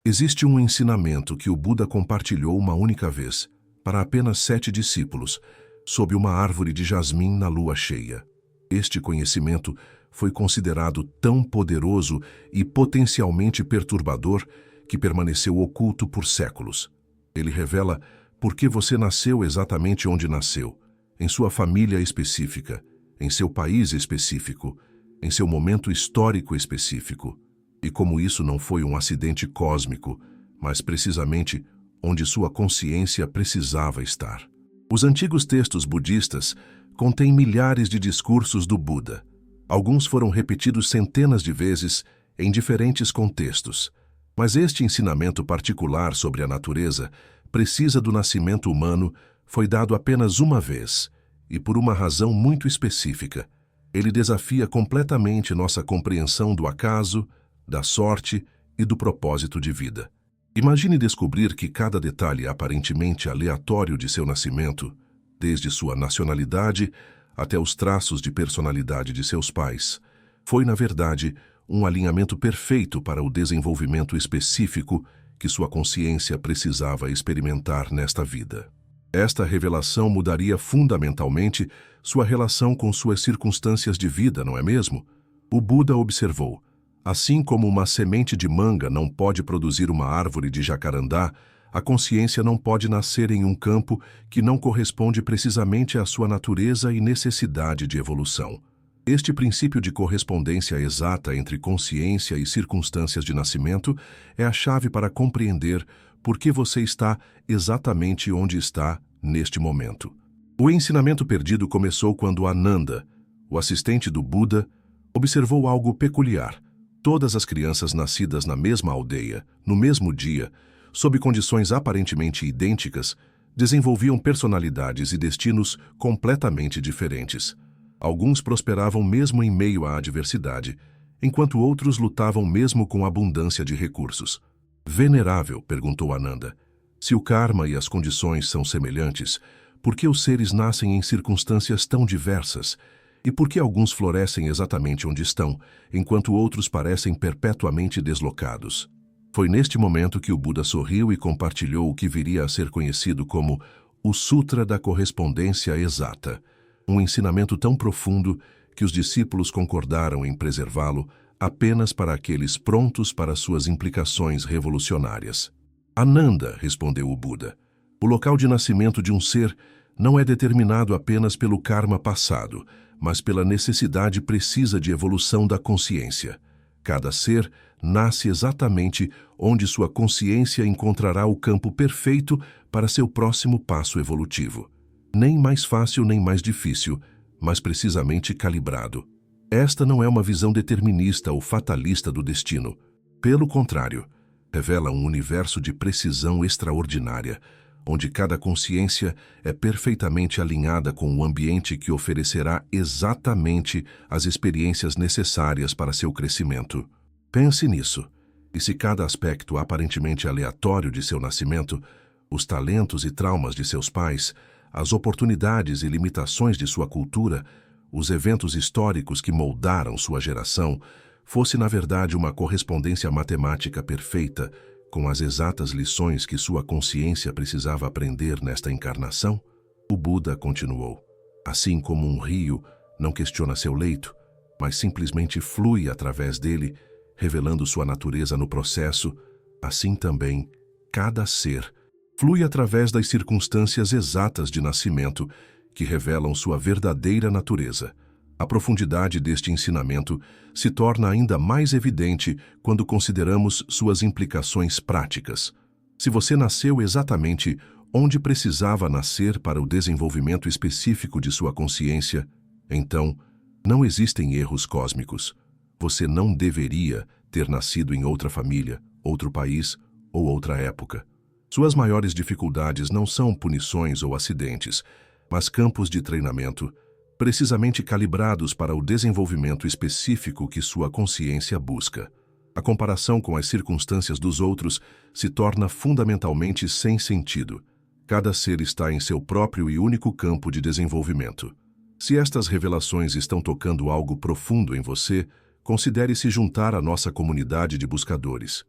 Existe um ensinamento que o Buda compartilhou uma única vez, para apenas 7 discípulos, sob uma árvore de jasmim na lua cheia. Este conhecimento foi considerado tão poderoso e potencialmente perturbador que permaneceu oculto por séculos. Ele revela por que você nasceu exatamente onde nasceu, em sua família específica, em seu país específico, em seu momento histórico específico, e como isso não foi um acidente cósmico, mas precisamente onde sua consciência precisava estar. Os antigos textos budistas contêm milhares de discursos do Buda. Alguns foram repetidos centenas de vezes em diferentes contextos, mas este ensinamento particular sobre a natureza precisa do nascimento humano foi dado apenas uma vez, e por uma razão muito específica. Ele desafia completamente nossa compreensão do acaso, da sorte e do propósito de vida. Imagine descobrir que cada detalhe aparentemente aleatório de seu nascimento, desde sua nacionalidade até os traços de personalidade de seus pais, foi, na verdade, um alinhamento perfeito para o desenvolvimento específico que sua consciência precisava experimentar nesta vida. Esta revelação mudaria fundamentalmente sua relação com suas circunstâncias de vida, não é mesmo? O Buda observou: assim como uma semente de manga não pode produzir uma árvore de jacarandá, a consciência não pode nascer em um campo que não corresponde precisamente à sua natureza e necessidade de evolução. Este princípio de correspondência exata entre consciência e circunstâncias de nascimento é a chave para compreender por que você está exatamente onde está neste momento. O ensinamento perdido começou quando Ananda, o assistente do Buda, observou algo peculiar. Todas as crianças nascidas na mesma aldeia, no mesmo dia, sob condições aparentemente idênticas, desenvolviam personalidades e destinos completamente diferentes. Alguns prosperavam mesmo em meio à adversidade, enquanto outros lutavam mesmo com abundância de recursos. Venerável, perguntou Ananda, se o karma e as condições são semelhantes, por que os seres nascem em circunstâncias tão diversas? E por que alguns florescem exatamente onde estão, enquanto outros parecem perpetuamente deslocados? Foi neste momento que o Buda sorriu e compartilhou o que viria a ser conhecido como o Sutra da Correspondência Exata, um ensinamento tão profundo que os discípulos concordaram em preservá-lo apenas para aqueles prontos para suas implicações revolucionárias. Ananda, respondeu o Buda, o local de nascimento de um ser não é determinado apenas pelo karma passado, mas pela necessidade precisa de evolução da consciência. Cada ser nasce exatamente onde sua consciência encontrará o campo perfeito para seu próximo passo evolutivo. Nem mais fácil nem mais difícil, mas precisamente calibrado. Esta não é uma visão determinista ou fatalista do destino. Pelo contrário, revela um universo de precisão extraordinária, onde cada consciência é perfeitamente alinhada com o ambiente que oferecerá exatamente as experiências necessárias para seu crescimento. Pense nisso, e se cada aspecto aparentemente aleatório de seu nascimento, os talentos e traumas de seus pais, as oportunidades e limitações de sua cultura, os eventos históricos que moldaram sua geração, fosse na verdade uma correspondência matemática perfeita com as exatas lições que sua consciência precisava aprender nesta encarnação? O Buda continuou: assim como um rio não questiona seu leito, mas simplesmente flui através dele, revelando sua natureza no processo, assim também cada ser flui através das circunstâncias exatas de nascimento que revelam sua verdadeira natureza. A profundidade deste ensinamento se torna ainda mais evidente quando consideramos suas implicações práticas. Se você nasceu exatamente onde precisava nascer para o desenvolvimento específico de sua consciência, então não existem erros cósmicos. Você não deveria ter nascido em outra família, outro país ou outra época. Suas maiores dificuldades não são punições ou acidentes, mas campos de treinamento, precisamente calibrados para o desenvolvimento específico que sua consciência busca. A comparação com as circunstâncias dos outros se torna fundamentalmente sem sentido. Cada ser está em seu próprio e único campo de desenvolvimento. Se estas revelações estão tocando algo profundo em você, considere se juntar à nossa comunidade de buscadores.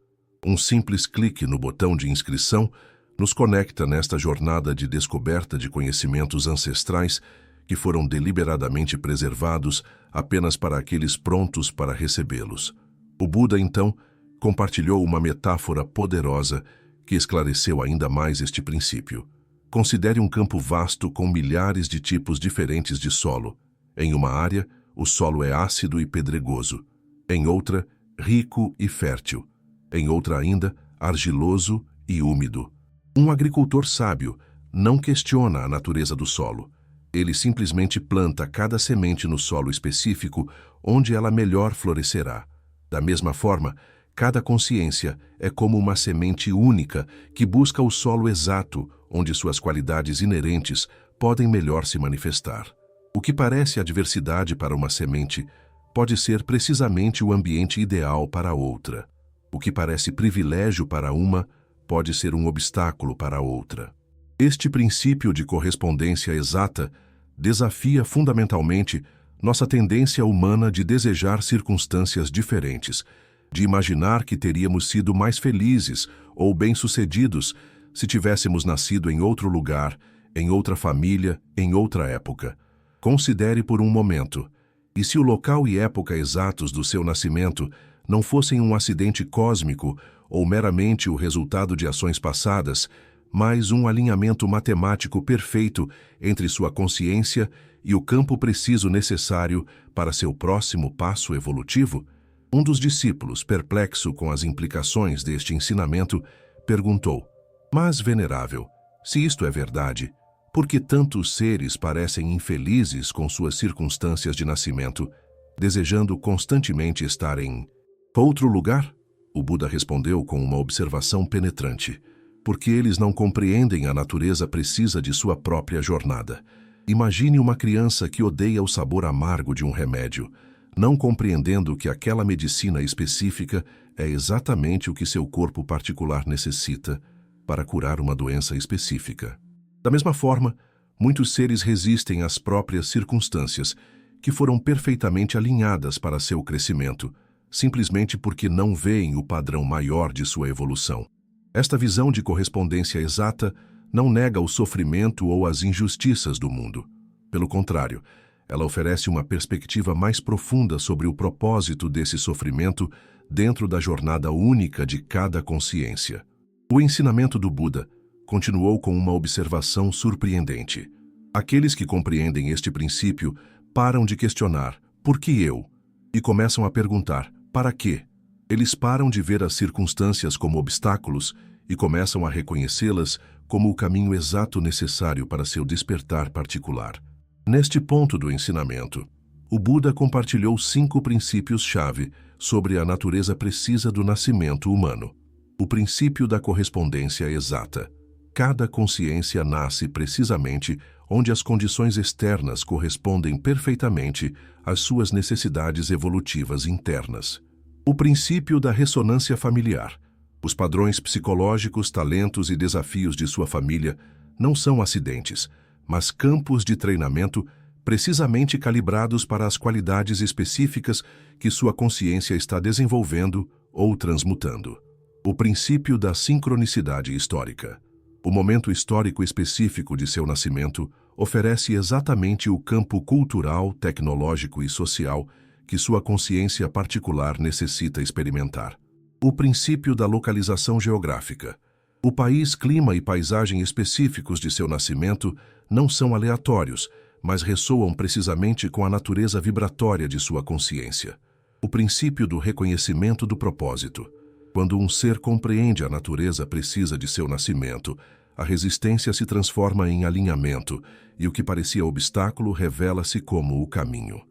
Um simples clique no botão de inscrição nos conecta nesta jornada de descoberta de conhecimentos ancestrais que foram deliberadamente preservados apenas para aqueles prontos para recebê-los. O Buda, então, compartilhou uma metáfora poderosa que esclareceu ainda mais este princípio. Considere um campo vasto com milhares de tipos diferentes de solo. Em uma área, o solo é ácido e pedregoso. Em outra, rico e fértil. Em outra ainda, argiloso e úmido. Um agricultor sábio não questiona a natureza do solo. Ele simplesmente planta cada semente no solo específico onde ela melhor florescerá. Da mesma forma, cada consciência é como uma semente única que busca o solo exato onde suas qualidades inerentes podem melhor se manifestar. O que parece adversidade para uma semente pode ser precisamente o ambiente ideal para outra. O que parece privilégio para uma pode ser um obstáculo para outra. Este princípio de correspondência exata desafia fundamentalmente nossa tendência humana de desejar circunstâncias diferentes, de imaginar que teríamos sido mais felizes ou bem-sucedidos se tivéssemos nascido em outro lugar, em outra família, em outra época. Considere por um momento, e se o local e época exatos do seu nascimento não fossem um acidente cósmico ou meramente o resultado de ações passadas, mas um alinhamento matemático perfeito entre sua consciência e o campo preciso necessário para seu próximo passo evolutivo? Um dos discípulos, perplexo com as implicações deste ensinamento, perguntou: "Mas, venerável, se isto é verdade, por que tantos seres parecem infelizes com suas circunstâncias de nascimento, desejando constantemente estar em outro lugar?" O Buda respondeu com uma observação penetrante: "Porque eles não compreendem a natureza precisa de sua própria jornada. Imagine uma criança que odeia o sabor amargo de um remédio, não compreendendo que aquela medicina específica é exatamente o que seu corpo particular necessita para curar uma doença específica. Da mesma forma, muitos seres resistem às próprias circunstâncias, que foram perfeitamente alinhadas para seu crescimento, simplesmente porque não veem o padrão maior de sua evolução. Esta visão de correspondência exata não nega o sofrimento ou as injustiças do mundo. Pelo contrário, ela oferece uma perspectiva mais profunda sobre o propósito desse sofrimento dentro da jornada única de cada consciência. O ensinamento do Buda continuou com uma observação surpreendente. Aqueles que compreendem este princípio param de questionar "por que eu?" e começam a perguntar "para quê?" Eles param de ver as circunstâncias como obstáculos e começam a reconhecê-las como o caminho exato necessário para seu despertar particular. Neste ponto do ensinamento, o Buda compartilhou 5 princípios-chave sobre a natureza precisa do nascimento humano. O princípio da correspondência exata. Cada consciência nasce precisamente onde as condições externas correspondem perfeitamente às suas necessidades evolutivas internas. O princípio da ressonância familiar. Os padrões psicológicos, talentos e desafios de sua família não são acidentes, mas campos de treinamento precisamente calibrados para as qualidades específicas que sua consciência está desenvolvendo ou transmutando. O princípio da sincronicidade histórica. O momento histórico específico de seu nascimento oferece exatamente o campo cultural, tecnológico e social que sua consciência particular necessita experimentar. O princípio da localização geográfica. O país, clima e paisagem específicos de seu nascimento não são aleatórios, mas ressoam precisamente com a natureza vibratória de sua consciência. O princípio do reconhecimento do propósito. Quando um ser compreende a natureza precisa de seu nascimento, a resistência se transforma em alinhamento e o que parecia obstáculo revela-se como o caminho.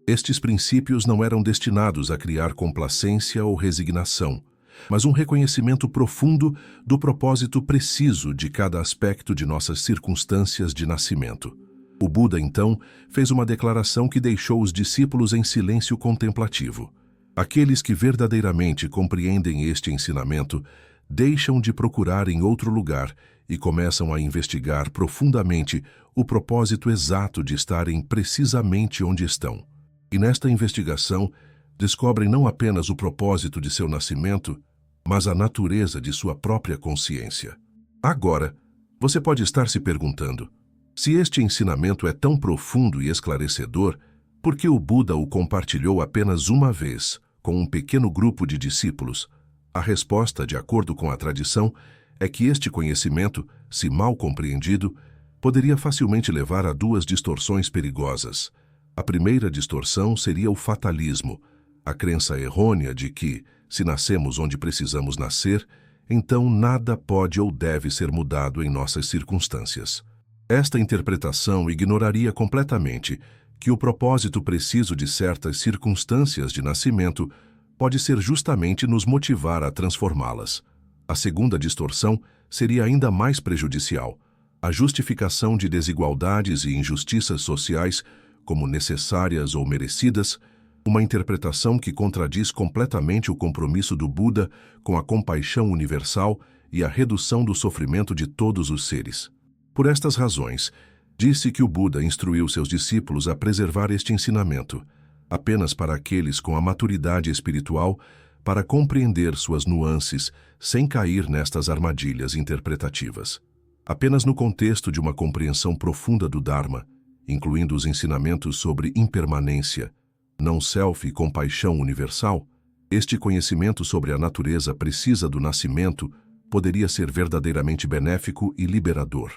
Estes princípios não eram destinados a criar complacência ou resignação, mas um reconhecimento profundo do propósito preciso de cada aspecto de nossas circunstâncias de nascimento. O Buda, então, fez uma declaração que deixou os discípulos em silêncio contemplativo. Aqueles que verdadeiramente compreendem este ensinamento deixam de procurar em outro lugar e começam a investigar profundamente o propósito exato de estarem precisamente onde estão. E nesta investigação, descobrem não apenas o propósito de seu nascimento, mas a natureza de sua própria consciência. Agora, você pode estar se perguntando, se este ensinamento é tão profundo e esclarecedor, por que o Buda o compartilhou apenas uma vez, com um pequeno grupo de discípulos? A resposta, de acordo com a tradição, é que este conhecimento, se mal compreendido, poderia facilmente levar a duas distorções perigosas. A primeira distorção seria o fatalismo, a crença errônea de que, se nascemos onde precisamos nascer, então nada pode ou deve ser mudado em nossas circunstâncias. Esta interpretação ignoraria completamente que o propósito preciso de certas circunstâncias de nascimento pode ser justamente nos motivar a transformá-las. A segunda distorção seria ainda mais prejudicial, a justificação de desigualdades e injustiças sociais como necessárias ou merecidas, uma interpretação que contradiz completamente o compromisso do Buda com a compaixão universal e a redução do sofrimento de todos os seres. Por estas razões, disse que o Buda instruiu seus discípulos a preservar este ensinamento, apenas para aqueles com a maturidade espiritual para compreender suas nuances sem cair nestas armadilhas interpretativas. Apenas no contexto de uma compreensão profunda do Dharma, incluindo os ensinamentos sobre impermanência, não-self e compaixão universal, este conhecimento sobre a natureza precisa do nascimento poderia ser verdadeiramente benéfico e liberador.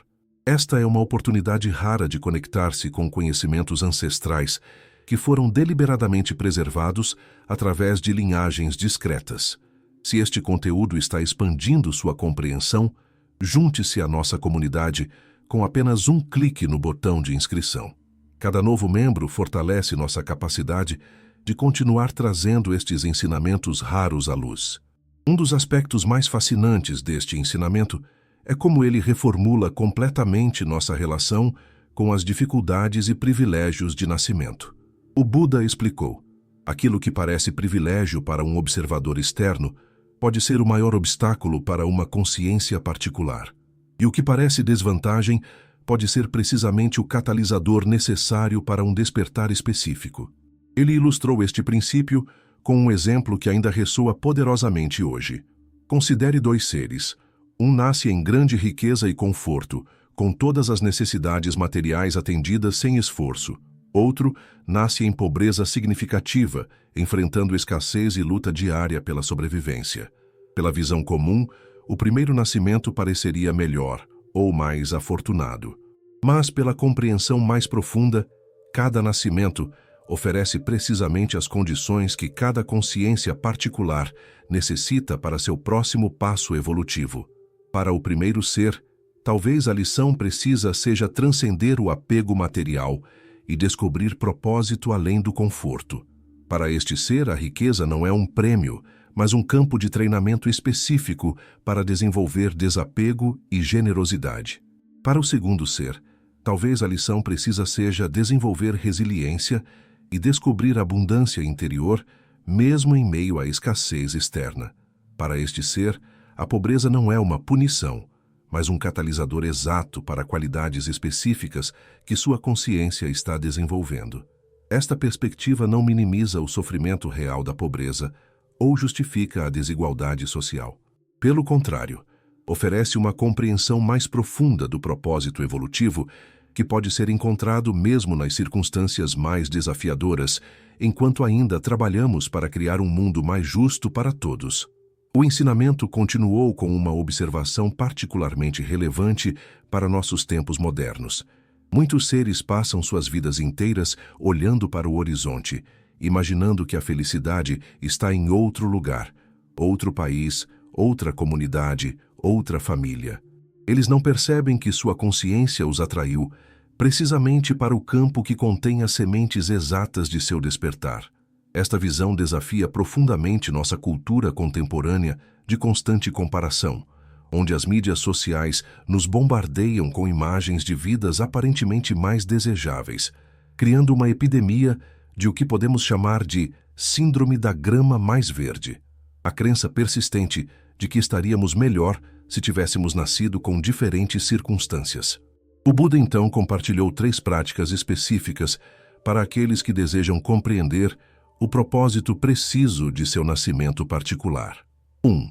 Esta é uma oportunidade rara de conectar-se com conhecimentos ancestrais que foram deliberadamente preservados através de linhagens discretas. Se este conteúdo está expandindo sua compreensão, junte-se à nossa comunidade com apenas um clique no botão de inscrição. Cada novo membro fortalece nossa capacidade de continuar trazendo estes ensinamentos raros à luz. Um dos aspectos mais fascinantes deste ensinamento é como ele reformula completamente nossa relação com as dificuldades e privilégios de nascimento. O Buda explicou: aquilo que parece privilégio para um observador externo pode ser o maior obstáculo para uma consciência particular. E o que parece desvantagem pode ser precisamente o catalisador necessário para um despertar específico. Ele ilustrou este princípio com um exemplo que ainda ressoa poderosamente hoje. Considere dois seres. Um nasce em grande riqueza e conforto, com todas as necessidades materiais atendidas sem esforço. Outro nasce em pobreza significativa, enfrentando escassez e luta diária pela sobrevivência. Pela visão comum, o primeiro nascimento pareceria melhor, ou mais afortunado. Mas, pela compreensão mais profunda, cada nascimento oferece precisamente as condições que cada consciência particular necessita para seu próximo passo evolutivo. Para o primeiro ser, talvez a lição precisa seja transcender o apego material e descobrir propósito além do conforto. Para este ser, a riqueza não é um prêmio, mas um campo de treinamento específico para desenvolver desapego e generosidade. Para o segundo ser, talvez a lição precisa seja desenvolver resiliência e descobrir abundância interior, mesmo em meio à escassez externa. Para este ser, a pobreza não é uma punição, mas um catalisador exato para qualidades específicas que sua consciência está desenvolvendo. Esta perspectiva não minimiza o sofrimento real da pobreza ou justifica a desigualdade social. Pelo contrário, oferece uma compreensão mais profunda do propósito evolutivo que pode ser encontrado mesmo nas circunstâncias mais desafiadoras, enquanto ainda trabalhamos para criar um mundo mais justo para todos. O ensinamento continuou com uma observação particularmente relevante para nossos tempos modernos. Muitos seres passam suas vidas inteiras olhando para o horizonte, imaginando que a felicidade está em outro lugar, outro país, outra comunidade, outra família. Eles não percebem que sua consciência os atraiu precisamente para o campo que contém as sementes exatas de seu despertar. Esta visão desafia profundamente nossa cultura contemporânea de constante comparação, onde as mídias sociais nos bombardeiam com imagens de vidas aparentemente mais desejáveis, criando uma epidemia de o que podemos chamar de síndrome da grama mais verde, a crença persistente de que estaríamos melhor se tivéssemos nascido com diferentes circunstâncias. O Buda então compartilhou 3 práticas específicas para aqueles que desejam compreender o propósito preciso de seu nascimento particular. 1.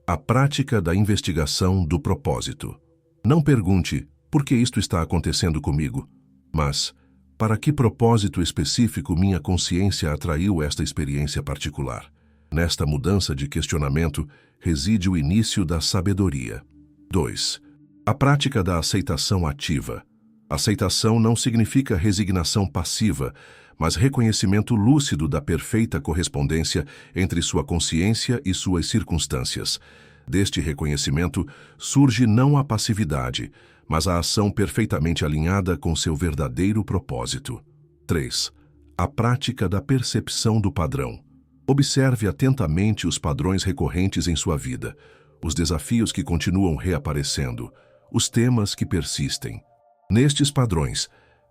A prática da investigação do propósito. Não pergunte por que isto está acontecendo comigo, mas para que propósito específico minha consciência atraiu esta experiência particular. Nesta mudança de questionamento reside o início da sabedoria. 2. A prática da aceitação ativa. Aceitação não significa resignação passiva, mas reconhecimento lúcido da perfeita correspondência entre sua consciência e suas circunstâncias. Deste reconhecimento surge não a passividade, mas a ação perfeitamente alinhada com seu verdadeiro propósito. 3. A prática da percepção do padrão. Observe atentamente os padrões recorrentes em sua vida, os desafios que continuam reaparecendo, os temas que persistem. Nestes padrões,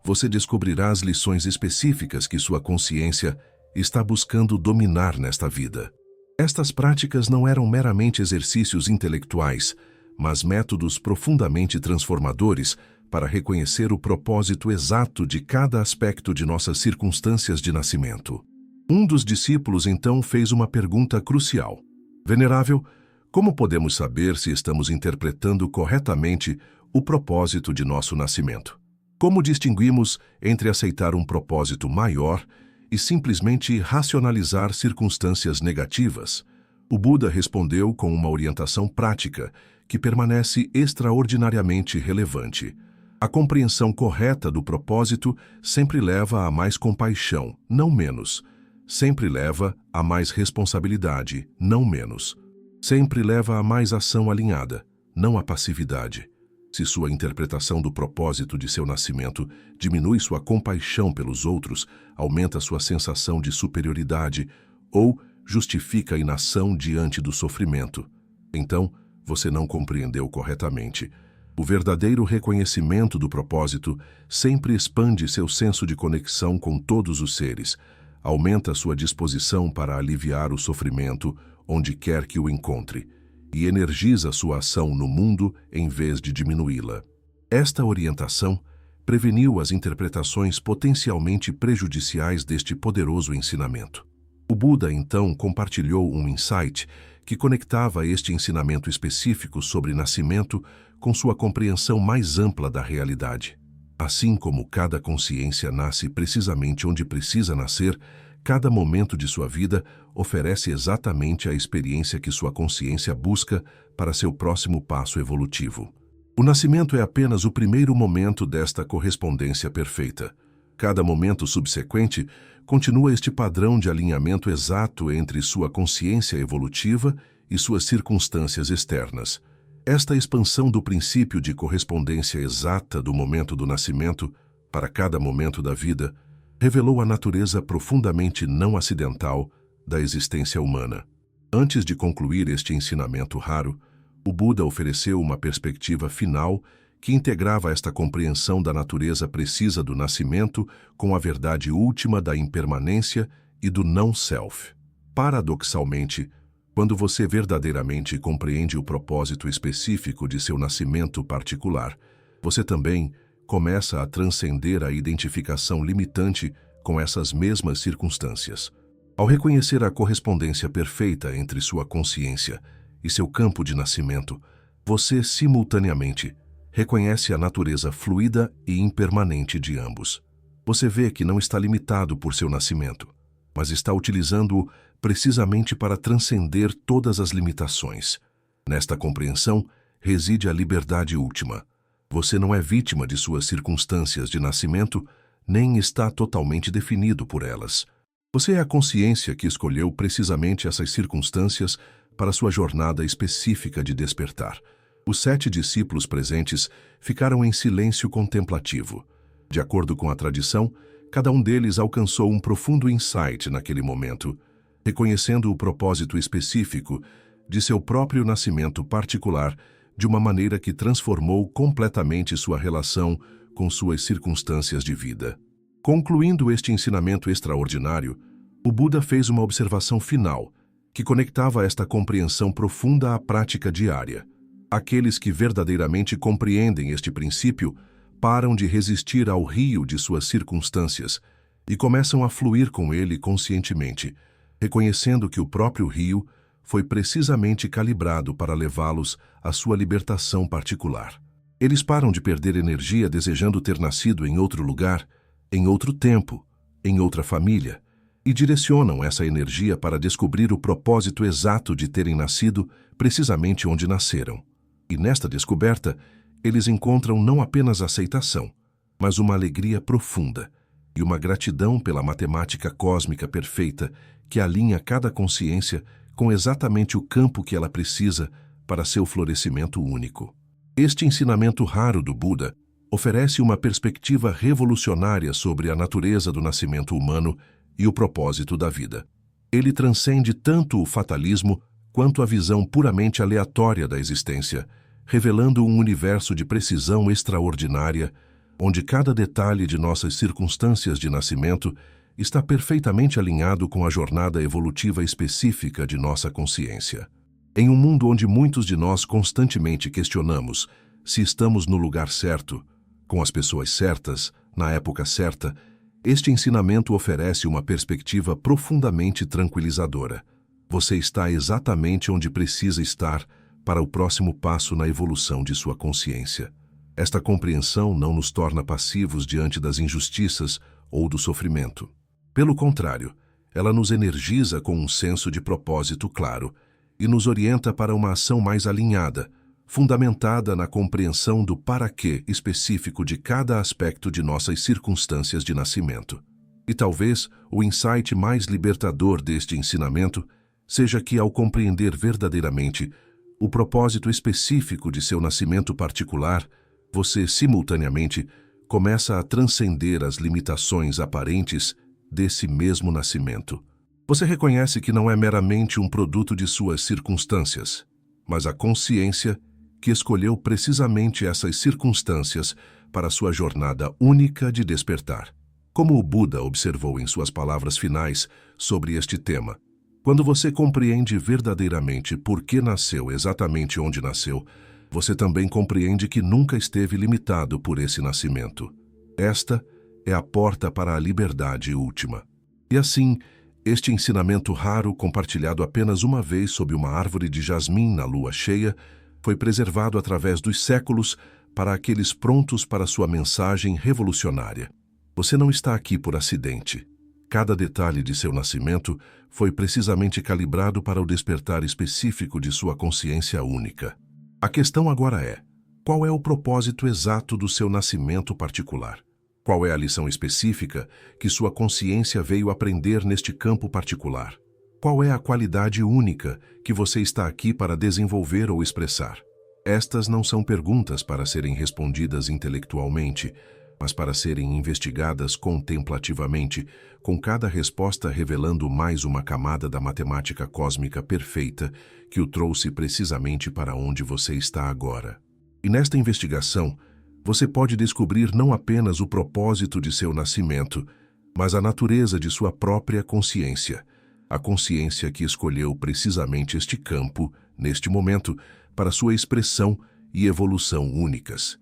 você descobrirá as lições específicas que sua consciência está buscando dominar nesta vida. Estas práticas não eram meramente exercícios intelectuais, mas métodos profundamente transformadores para reconhecer o propósito exato de cada aspecto de nossas circunstâncias de nascimento. Um dos discípulos então fez uma pergunta crucial. Venerável, como podemos saber se estamos interpretando corretamente o propósito de nosso nascimento? Como distinguimos entre aceitar um propósito maior e simplesmente racionalizar circunstâncias negativas? O Buda respondeu com uma orientação prática que permanece extraordinariamente relevante. A compreensão correta do propósito sempre leva a mais compaixão, não menos. Sempre leva a mais responsabilidade, não menos. Sempre leva a mais ação alinhada, não a passividade. Se sua interpretação do propósito de seu nascimento diminui sua compaixão pelos outros, aumenta sua sensação de superioridade ou justifica a inação diante do sofrimento, então você não compreendeu corretamente. O verdadeiro reconhecimento do propósito sempre expande seu senso de conexão com todos os seres, aumenta sua disposição para aliviar o sofrimento onde quer que o encontre, e energiza sua ação no mundo em vez de diminuí-la. Esta orientação preveniu as interpretações potencialmente prejudiciais deste poderoso ensinamento. O Buda, então, compartilhou um insight que conectava este ensinamento específico sobre nascimento com sua compreensão mais ampla da realidade. Assim como cada consciência nasce precisamente onde precisa nascer, cada momento de sua vida oferece exatamente a experiência que sua consciência busca para seu próximo passo evolutivo. O nascimento é apenas o primeiro momento desta correspondência perfeita. Cada momento subsequente continua este padrão de alinhamento exato entre sua consciência evolutiva e suas circunstâncias externas. Esta expansão do princípio de correspondência exata do momento do nascimento para cada momento da vida revelou a natureza profundamente não acidental da existência humana. Antes de concluir este ensinamento raro, o Buda ofereceu uma perspectiva final que integrava esta compreensão da natureza precisa do nascimento com a verdade última da impermanência e do não-self. Paradoxalmente, quando você verdadeiramente compreende o propósito específico de seu nascimento particular, você também começa a transcender a identificação limitante com essas mesmas circunstâncias. Ao reconhecer a correspondência perfeita entre sua consciência e seu campo de nascimento, você simultaneamente reconhece a natureza fluida e impermanente de ambos. Você vê que não está limitado por seu nascimento, mas está utilizando-o precisamente para transcender todas as limitações. Nesta compreensão reside a liberdade última. Você não é vítima de suas circunstâncias de nascimento, nem está totalmente definido por elas. Você é a consciência que escolheu precisamente essas circunstâncias para sua jornada específica de despertar. Os 7 discípulos presentes ficaram em silêncio contemplativo. De acordo com a tradição, cada um deles alcançou um profundo insight naquele momento, reconhecendo o propósito específico de seu próprio nascimento particular de uma maneira que transformou completamente sua relação com suas circunstâncias de vida. Concluindo este ensinamento extraordinário, o Buda fez uma observação final, que conectava esta compreensão profunda à prática diária. Aqueles que verdadeiramente compreendem este princípio param de resistir ao rio de suas circunstâncias e começam a fluir com ele conscientemente, reconhecendo que o próprio rio foi precisamente calibrado para levá-los à sua libertação particular. Eles param de perder energia desejando ter nascido em outro lugar, em outro tempo, em outra família, e direcionam essa energia para descobrir o propósito exato de terem nascido precisamente onde nasceram. E nesta descoberta, eles encontram não apenas aceitação, mas uma alegria profunda e uma gratidão pela matemática cósmica perfeita que alinha cada consciência com exatamente o campo que ela precisa para seu florescimento único. Este ensinamento raro do Buda oferece uma perspectiva revolucionária sobre a natureza do nascimento humano e o propósito da vida. Ele transcende tanto o fatalismo quanto a visão puramente aleatória da existência, revelando um universo de precisão extraordinária, onde cada detalhe de nossas circunstâncias de nascimento está perfeitamente alinhado com a jornada evolutiva específica de nossa consciência. Em um mundo onde muitos de nós constantemente questionamos se estamos no lugar certo, com as pessoas certas, na época certa, este ensinamento oferece uma perspectiva profundamente tranquilizadora. Você está exatamente onde precisa estar para o próximo passo na evolução de sua consciência. Esta compreensão não nos torna passivos diante das injustiças ou do sofrimento. Pelo contrário, ela nos energiza com um senso de propósito claro e nos orienta para uma ação mais alinhada, fundamentada na compreensão do para-quê específico de cada aspecto de nossas circunstâncias de nascimento. E talvez o insight mais libertador deste ensinamento seja que, ao compreender verdadeiramente o propósito específico de seu nascimento particular, você, simultaneamente, começa a transcender as limitações aparentes desse mesmo nascimento. Você reconhece que não é meramente um produto de suas circunstâncias, mas a consciência que escolheu precisamente essas circunstâncias para sua jornada única de despertar. Como o Buda observou em suas palavras finais sobre este tema, quando você compreende verdadeiramente por que nasceu exatamente onde nasceu, você também compreende que nunca esteve limitado por esse nascimento. Esta é a porta para a liberdade última. E assim, este ensinamento raro, compartilhado apenas uma vez sob uma árvore de jasmim na lua cheia, foi preservado através dos séculos para aqueles prontos para sua mensagem revolucionária. Você não está aqui por acidente. Cada detalhe de seu nascimento foi precisamente calibrado para o despertar específico de sua consciência única. A questão agora é: qual é o propósito exato do seu nascimento particular? Qual é a lição específica que sua consciência veio aprender neste campo particular? Qual é a qualidade única que você está aqui para desenvolver ou expressar? Estas não são perguntas para serem respondidas intelectualmente, mas para serem investigadas contemplativamente, com cada resposta revelando mais uma camada da matemática cósmica perfeita que o trouxe precisamente para onde você está agora. E nesta investigação, você pode descobrir não apenas o propósito de seu nascimento, mas a natureza de sua própria consciência, a consciência que escolheu precisamente este campo, neste momento, para sua expressão e evolução únicas.